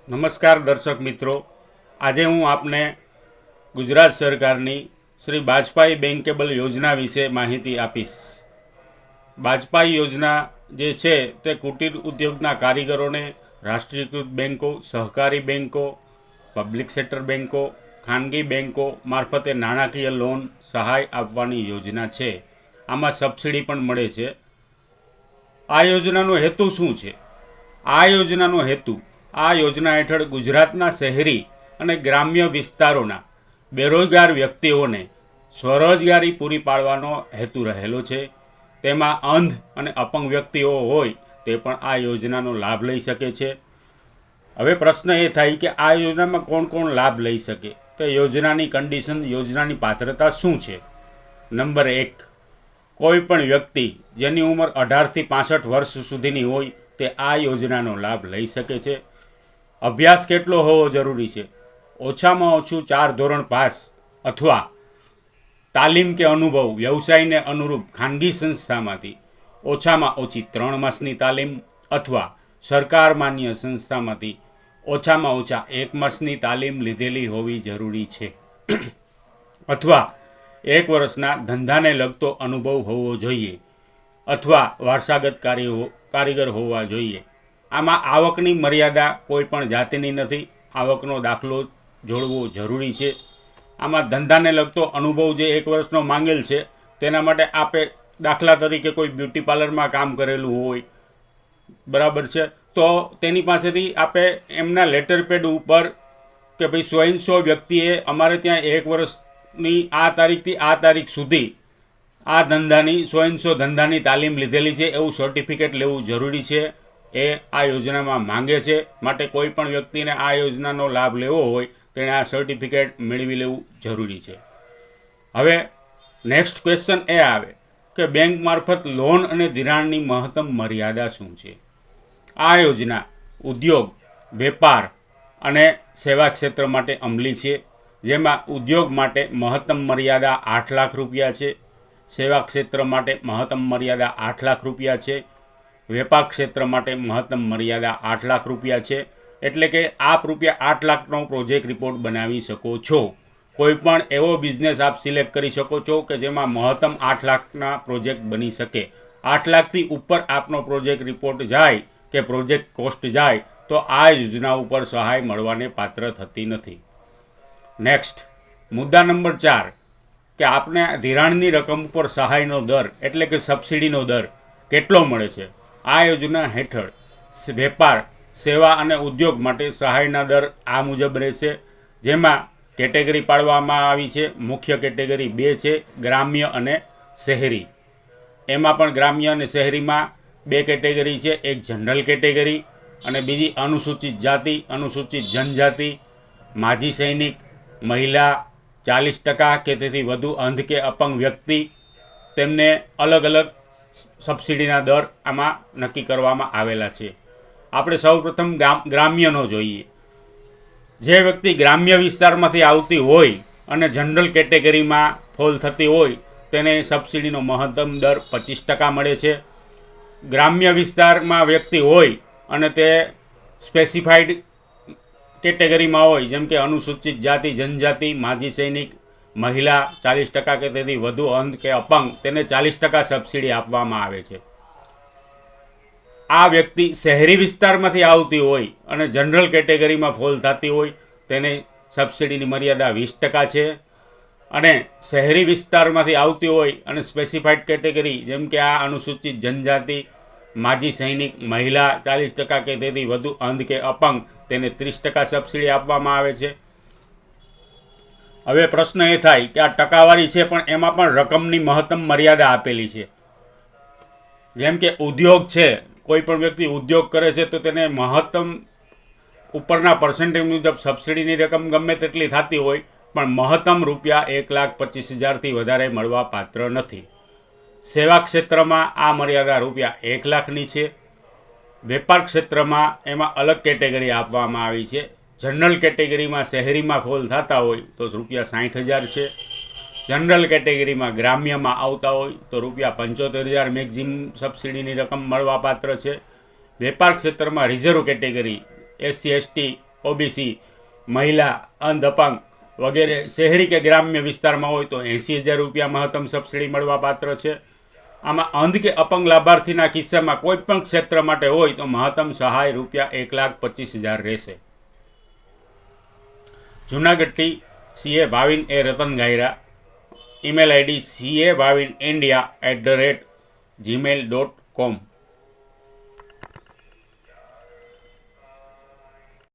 નમસ્કાર દર્શક મિત્રો, આજે હું આપને ગુજરાત સરકારની શ્રી બાજપાઈ બેંકેબલ યોજના વિશે માહિતી આપીશ. બાજપાઈ યોજના જે છે તે કુટીર ઉદ્યોગના કારીગરોને રાષ્ટ્રીયકૃત બેન્કો, સહકારી બેન્કો, પબ્લિક સેક્ટર બેન્કો, ખાનગી બેન્કો મારફતે નાણાકીય લોન સહાય આપવાની યોજના છે. આમાં સબસિડી પણ મળે છે. આ યોજનાનો હેતુ શું છે? આ યોજના હેઠળ ગુજરાતના શહેરી અને ગ્રામ્ય વિસ્તારોના બેરોજગાર વ્યક્તિઓને સ્વરોજગારી પૂરી પાડવાનો હેતુ રહેલો છે. તેમાં અંધ અને અપંગ વ્યક્તિઓ હોય તે પણ આ યોજનાનો લાભ લઈ શકે છે. હવે પ્રશ્ન એ થાય કે આ યોજનામાં કોણ કોણ લાભ લઈ શકે? તો યોજનાની કન્ડિશન, યોજનાની પાત્રતા શું છે? નંબર 1, કોઈ પણ વ્યક્તિ જેની ઉંમર 18થી 65 વર્ષ સુધીની હોય તે આ યોજનાનો લાભ લઈ શકે છે. અભ્યાસ કેટલો હોવો જરૂરી છે? ઓછામાં ઓછું 4 ધોરણ પાસ અથવા તાલીમ કે અનુભવ વ્યવસાયને અનુરૂપ ખાનગી સંસ્થામાંથી ઓછામાં ઓછી 3 માસની તાલીમ અથવા સરકાર માન્ય સંસ્થામાંથી ઓછામાં ઓછા 1 માસની તાલીમ લીધેલી હોવી જરૂરી છે. અથવા 1 વર્ષના ધંધાને લગતો અનુભવ હોવો જોઈએ અથવા વારસાગત કારીગર હોવા જોઈએ. આમાં આવકની મર્યાદા કોઈ પણ જાતિની નથી. આવકનો દાખલો જોડવો જરૂરી છે. આમાં ધંધાને લગતો અનુભવ જે 1 વર્ષનો માંગેલ છે તેના માટે આપે દાખલા તરીકે કોઈ બ્યુટી પાર્લરમાં કામ કરેલું હોય, બરાબર છે, તો તેની પાસેથી આપે એમના લેટર પેડ ઉપર કે ભાઈ સો એન્ડ સો વ્યક્તિએ અમારે ત્યાં 1 વર્ષની આ તારીખથી આ તારીખ સુધી આ ધંધાની સો એન્ડ સો ધંધાની તાલીમ લીધેલી છે એવું સર્ટિફિકેટ લેવું જરૂરી છે. એ આ યોજનામાં માંગે છે. માટે કોઈ પણ વ્યક્તિને આ યોજનાનો લાભ લેવો હોય તેણે આ સર્ટિફિકેટ મેળવી લેવું જરૂરી છે. હવે નેક્સ્ટ ક્વેશ્ચન એ આવે કે બેંક મારફત લોન અને ધિરાણની મહત્તમ મર્યાદા શું છે? આ યોજના ઉદ્યોગ, વેપાર અને સેવા ક્ષેત્ર માટે અમલી છે. જેમાં ઉદ્યોગ માટે મહત્તમ મર્યાદા 8 લાખ રૂપિયા છે. સેવા ક્ષેત્ર માટે મહત્તમ મર્યાદા 8 લાખ રૂપિયા છે. વેપાર ક્ષેત્ર માટે મહત્તમ મર્યાદા 8 લાખ રૂપિયા છે. એટલે કે આપ રૂપિયા 8 લાખનો પ્રોજેક્ટ રિપોર્ટ બનાવી શકો છો. કોઈ પણ એવો બિઝનેસ આપ સિલેક્ટ કરી શકો છો કે જેમાં મહત્તમ 8 લાખના પ્રોજેક્ટ બની શકે. 8 લાખથી ઉપર આપનો પ્રોજેક્ટ રિપોર્ટ જાય કે પ્રોજેક્ટ કોસ્ટ જાય તો આ યોજના ઉપર સહાય મળવાને પાત્ર થતી નથી. નેક્સ્ટ મુદ્દા નંબર 4 કે આપને ધિરાણની રકમ ઉપર સહાયનો દર એટલે કે સબસિડીનો દર કેટલો મળે છે? આ યોજના હેઠળ વેપાર, સેવા અને ઉદ્યોગ માટે સહાયના દર આ મુજબ રહેશે. જેમાં કેટેગરી પાડવામાં આવી છે. મુખ્ય કેટેગરી 2 છે, ગ્રામ્ય અને શહેરી. એમાં પણ ગ્રામ્ય અને શહેરીમાં 2 કેટેગરી છે. એક જનરલ કેટેગરી અને બીજી અનુસૂચિત જાતિ, અનુસૂચિત જનજાતિ, માજી સૈનિક, મહિલા, 40% કે તેથી વધુ અંધ કે અપંગ વ્યક્તિ, તેમને અલગ અલગ સબસિડીના દર આમાં નક્કી કરવામાં આવેલા છે. આપણે સૌપ્રથમ ગ્રામ્યનો જોઈએ. જે વ્યક્તિ ગ્રામ્ય વિસ્તારમાંથી આવતી હોય અને જનરલ કેટેગરીમાં ફોલ થતી હોય તેને સબસિડીનો મહત્તમ દર 25% મળે છે. ગ્રામ્ય વિસ્તારમાં વ્યક્તિ હોય અને તે સ્પેસિફાઈડ કેટેગરીમાં હોય, જેમ કે અનુસૂચિત જાતિ, જનજાતિ, માજી સૈનિક, મહિલા, 40% કે તેથી વધુ અંધ કે અપંગ, તેને 40% સબસિડી આપવામાં આવે છે. આ વ્યક્તિ શહેરી વિસ્તારમાંથી આવતી હોય અને જનરલ કેટેગરીમાં ફોલ થતી હોય તેને સબસિડીની મર્યાદા 20% છે. અને શહેરી વિસ્તારમાંથી આવતી હોય અને સ્પેસિફાઈડ કેટેગરી જેમ કે આ અનુસૂચિત જનજાતિ, માજી સૈનિક, મહિલા, 40% કે તેથી વધુ અંધ કે અપંગ, તેને 30% સબસિડી આપવામાં આવે છે. હવે પ્રશ્ન એ થાય કે આ ટકાવારી છે પણ એમાં પણ રકમની મહત્તમ મર્યાદા આપેલી છે. જેમ કે ઉદ્યોગ છે, કોઈ પણ વ્યક્તિ ઉદ્યોગ કરે છે તો તેને મહત્તમ ઉપરના પર્સન્ટેજ મુજબ સબસિડીની રકમ ગમે તેટલી થતી હોય પણ મહત્તમ રૂપિયા 1,25,000થી વધારે મળવા પાત્ર નથી. સેવા ક્ષેત્રમાં આ મર્યાદા રૂપિયા 1 લાખની છે. વેપાર ક્ષેત્રમાં એમાં અલગ કેટેગરી આપવામાં આવી છે. જનરલ કેટેગરીમાં શહેરીમાં ફોલ થતા હોય તો રૂપિયા 60,000 છે. જનરલ કેટેગરીમાં ગ્રામ્યમાં આવતા હોય તો રૂપિયા 75,000 મેક્ઝિમમ સબસિડીની રકમ મળવાપાત્ર છે. વેપાર ક્ષેત્રમાં reserve category SC ST OBC, મહિલા, અંધ, અપંગ વગેરે શહેરી કે ગ્રામ્ય વિસ્તારમાં હોય તો 80,000 રૂપિયા મહત્તમ સબસિડી મળવા પાત્ર છે. આમાં અંધ કે અપંગ લાભાર્થીના કિસ્સામાં કોઈ પણ ક્ષેત્ર માટે હોય તો મહત્તમ સહાય રૂપિયા 1,25,000 રહેશે. જૂનાગઢથી CA ભાવિન એ રતન ગાયરા, ઈમેલ આઈડી CABhavinIndia@gmail.com.